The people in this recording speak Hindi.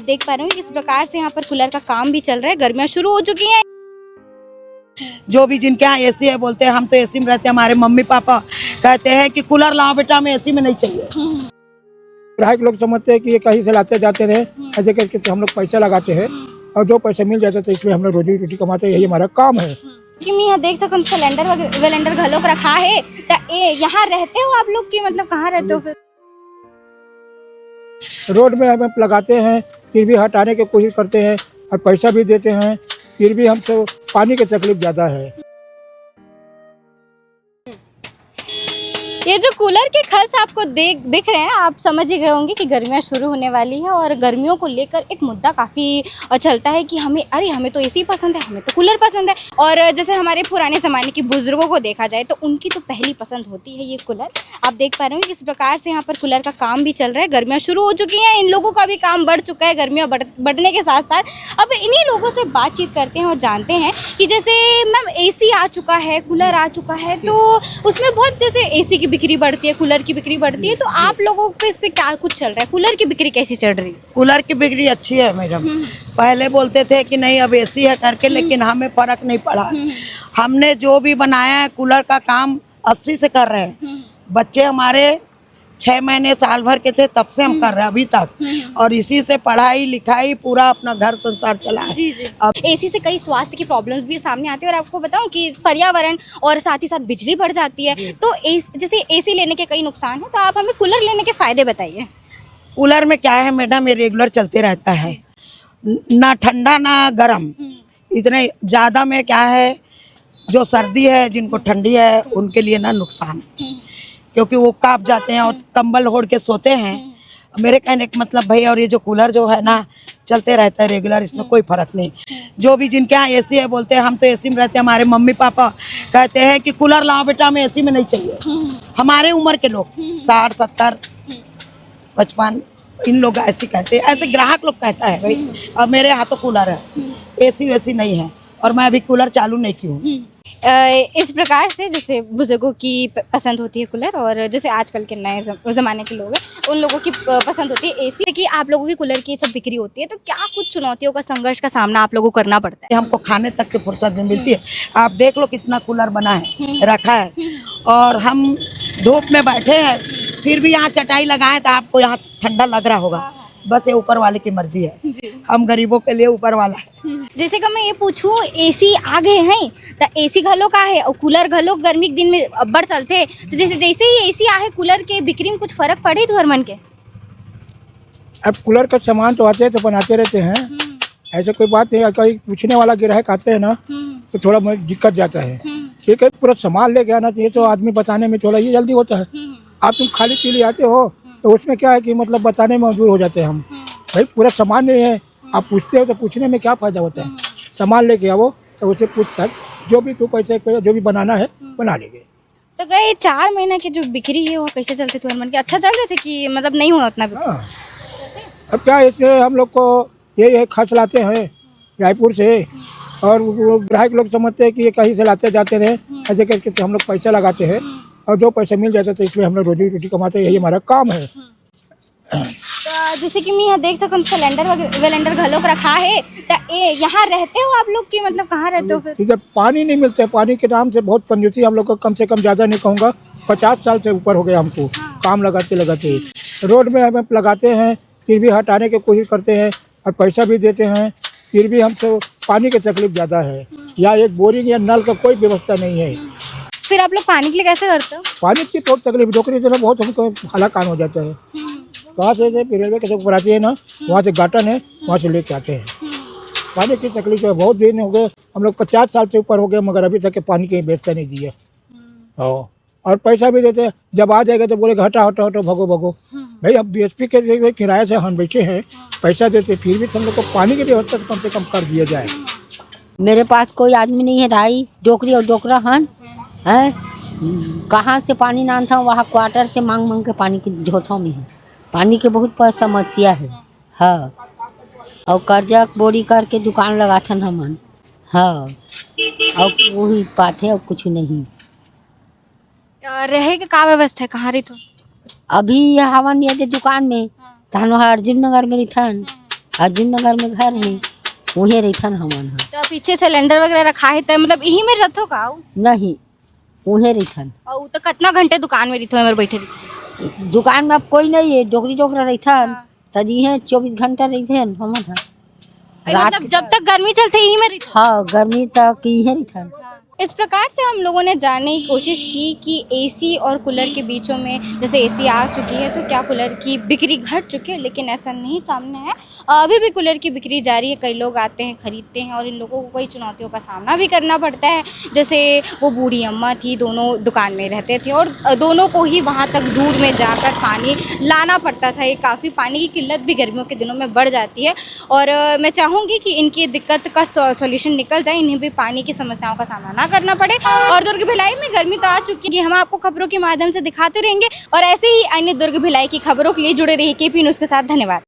देख पा रहे हो किस प्रकार से यहाँ पर कूलर का काम भी चल रहा है। गर्मियाँ शुरू हो चुकी हैं। जो भी जिनके यहाँ एसी है बोलते हैं हम तो एसी में रहते हैं। हमारे मम्मी पापा कहते हैं कि कूलर लाओ बेटा, हमें एसी में नहीं चाहिए। ग्राहक लोग समझते हैं कि ये कहीं से लाते जाते रहे, ऐसे करके हम लोग पैसा लगाते हैं और जो पैसा मिल जाता है तो इसमें हम लोग रोजी रोटी कमाते हैं, यही हमारा काम है। कि मैं यहाँ देख सकूँ सिलेंडर वेलेंडर घलोक रखा है। तो यहाँ रहते हो आप लोग की मतलब कहाँ रहते हो फिर? रोड में हमें लगाते हैं, फिर भी हटाने की कोशिश करते हैं और पैसा भी देते हैं, फिर भी हमसे पानी की तकलीफ ज़्यादा है। ये जो कूलर के खर्च आपको दिख रहे हैं, आप समझ ही गए होंगे कि गर्मियाँ शुरू होने वाली है और गर्मियों को लेकर एक मुद्दा काफ़ी चलता है कि हमें तो एसी पसंद है, हमें तो कूलर पसंद है। और जैसे हमारे पुराने ज़माने के बुजुर्गों को देखा जाए तो उनकी तो पहली पसंद होती है ये कूलर। आप देख पा रहे हो किस प्रकार से यहाँ पर कूलर का काम भी चल रहा है। गर्मियाँ शुरू हो चुकी हैं, इन लोगों का भी काम बढ़ चुका है गर्मियाँ बढ़ने के साथ साथ। अब इन्हीं लोगों से बातचीत करते हैं और जानते हैं कि जैसे मैम एसी आ चुका है, कूलर आ चुका है, तो उसमें बहुत जैसे एसी की बिक्री बढ़ती है, कूलर की बिक्री बढ़ती है, तो आप लोगों पे इस पे क्या कुछ चल रहा है? कूलर की बिक्री कैसी चल रही है? कूलर की बिक्री अच्छी है मैडम। पहले बोलते थे कि नहीं अब एसी है करके, लेकिन हमें फर्क नहीं पड़ा। हमने जो भी बनाया है कूलर का काम 80 से कर रहे हैं। बच्चे हमारे 6 महीने साल भर के थे तब से हम कर रहे हैं अभी तक, और इसी से पढ़ाई लिखाई पूरा अपना घर संसार चला है। अब एसी से कई स्वास्थ्य की प्रॉब्लम्स भी सामने आती है और आपको बताऊं कि पर्यावरण और साथ ही साथ बिजली बढ़ जाती है। तो जैसे एसी लेने के कई नुकसान हैं, तो आप हमें कूलर लेने के फायदे बताइए। कूलर में क्या है मैडम, ये रेगुलर चलते रहता है, ना ठंडा ना गर्म। इतने ज़्यादा में क्या है, जो सर्दी है जिनको ठंडी है उनके लिए ना नुकसान है, क्योंकि वो कांप जाते हैं और कंबल ओढ़ के सोते हैं। मेरे कहने का मतलब भाई, और ये जो कूलर जो है ना चलते रहता है रेगुलर, इसमें कोई फर्क नहीं। जो भी जिनके यहाँ एसी है बोलते हैं हम तो एसी में रहते हैं। हमारे मम्मी पापा कहते हैं कि कूलर लाओ बेटा, हमें एसी में नहीं चाहिए। हमारे उम्र के लोग 60 70 55 इन लोग ऐसे कहते हैं, ऐसे ग्राहक लोग कहता है भाई। अब मेरे यहाँ तो कूलर है, एसी वैसी नहीं है, और मैं अभी कूलर चालू नहीं की हूँ। इस प्रकार से जैसे बुजुर्गों की पसंद होती है कूलर, और जैसे आजकल के नए ज़माने के लोग हैं उन लोगों की पसंद होती है एसी। कि आप लोगों की कूलर की सब बिक्री होती है, तो क्या कुछ चुनौतियों का संघर्ष का सामना आप लोगों को करना पड़ता है? हमको खाने तक की फुर्सत नहीं मिलती है। आप देख लो कितना कूलर बना है, रखा है, और हम धूप में बैठे हैं, फिर भी यहाँ चटाई लगाए तो आपको यहाँ ठंडा लग रहा होगा। बस ये ऊपर वाले की मर्जी है, हम गरीबों के लिए ऊपर वाला है। जैसे कि मैं ये पूछूं, एसी आ गए हैं तो एसी घलो का है और कूलर घलो गर्मी के दिन में अब्बड़ चलते हैं, तो जैसे ही एसी आए कूलर के बिक्री में कुछ फर्क पड़े तो मन के? अब कूलर का सामान तो आते हैं तो बनाते रहते हैं, ऐसे कोई बात नहीं। कहीं पूछने वाला ग्राहक आते हैं ना तो थोड़ा दिक्कत जाता है। ठीक है, पूरा सामान लेके आना चाहिए तो आदमी बताने में थोड़ा ये जल्दी होता है। आप तुम खाली पीली आते हो तो उसमें क्या है कि मतलब बताने में मजबूर हो जाते हैं हम। भाई पूरा सामान नहीं है, आप पूछते हो तो पूछने में क्या फ़ायदा होता है। सामान लेके आओ तो उसे पूछ जो भी तू पैसे जो भी बनाना है बना लेंगे। तो गए 4 महीने की जो बिक्री है वो कैसे चलते थे मन के? अच्छा चल रहे थे कि मतलब नहीं हुआ उतना बिक्री? हाँ, अब क्या है, इसलिए हम लोग को ये खर्च लाते हैं रायपुर से, और वो ग्राहक लोग समझते हैं कि ये कहीं से लाते जाते रहे, ऐसे करके हम लोग पैसा लगाते हैं और जो पैसा मिल जाता है तो इसमें हम लोग रोजी रोटी कमाते हैं, यही हमारा काम है। तो जैसे कि मैं यहाँ देख सकूँ सिलेंडर वेलेंडर घलोक रखा है। तो यहाँ रहते हो आप लोग की मतलब कहाँ रहते हो फिर? इधर पानी नहीं मिलता है, पानी के नाम से बहुत कंजूसी हम लोग को, कम से कम ज़्यादा नहीं कहूँगा 50 साल से ऊपर हो गया हमको। काम लगाते लगाते रोड में हमें लगाते हैं, फिर भी हटाने की कोशिश करते हैं और पैसा भी देते हैं, फिर भी हमसे पानी की तकलीफ ज़्यादा है। यहाँ एक बोरिंग या नल का कोई व्यवस्था नहीं है। फिर आप लोग पानी के लिए कैसे करते हो? पानी की बहुत तकलीफ, डोकरी देना बहुत हमको हालाकान हो जाता है। कहाँ से रेलवे के चौक पर आती है ना, वहाँ से गाटन है, वहाँ से लेके आते हैं। पानी की तकलीफ है, बहुत दिन हो गए, हम लोग 50 साल से ऊपर हो गए, मगर अभी तक पानी की व्यवस्था नहीं दी है। और पैसा भी देते हैं, जब आ जाएगा तो बोलेगा हटा हटो हटो भगो भगो। भाई अब BHP के किराए से हम बैठे हैं, पैसा देते, फिर भी हम लोग को पानी की व्यवस्था कम से कम कर दिया जाए। मेरे पास कोई आदमी नहीं है भाई, डोकरी और डोकरा हन है, कहाँ से पानी नानता हूँ, वहाँ क्वार्टर से मांग मांग के पानी की ढोता में है। पानी की बहुत समस्या है। हाँ, और कर्जा बोरी करके दुकान लगाथन हमन। हाँ, और वही बात है और कुछ नहीं। रहे के का व्यवस्था है, कहाँ रही तो? अभी हमन ये दुकान में तहन वहाँ अर्जुन नगर में रहथन, अर्जुन नगर में घर है, वहीं रहथन हमन ह। तो पीछे सिलेंडर वगैरह रखा है तो मतलब यही में रहतो का नहीं, वहीं रहथन। और उ तो कितना घंटे दुकान में रहते हैं बैठे रहते दुकान में अब कोई नहीं है, डोकरी डोकरा रहथन तदी है 24 घंटा रहथन हमन ह। रात मतलब जब तक गर्मी चलते यही में रहते हाँ, गर्मी तक यहीं रहथन। इस प्रकार से हम लोगों ने जानने की कोशिश की कि एसी और कूलर के बीचों में जैसे एसी आ चुकी है तो क्या कूलर की बिक्री घट चुकी है, लेकिन ऐसा नहीं सामने है। अभी भी कूलर की बिक्री जारी है। कई लोग आते हैं, खरीदते हैं और इन लोगों को कई चुनौतियों का सामना भी करना पड़ता है। जैसे वो बूढ़ी अम्मा थी, दोनों दुकान में रहते थे और दोनों को ही वहाँ तक दूर में जाकर पानी लाना पड़ता था। ये काफ़ी पानी की किल्लत भी गर्मियों के दिनों में बढ़ जाती है और मैं चाहूँगी कि इनकी दिक्कत का सॉल्यूशन निकल जाए, इन्हें भी पानी की समस्याओं का सामना ना करना पड़े। और दुर्ग भिलाई में गर्मी तो आ चुकी है, हम आपको खबरों के माध्यम से दिखाते रहेंगे और ऐसे ही अन्य दुर्ग भिलाई की खबरों के लिए जुड़े रहिए केपी न्यूज़ के साथ। धन्यवाद।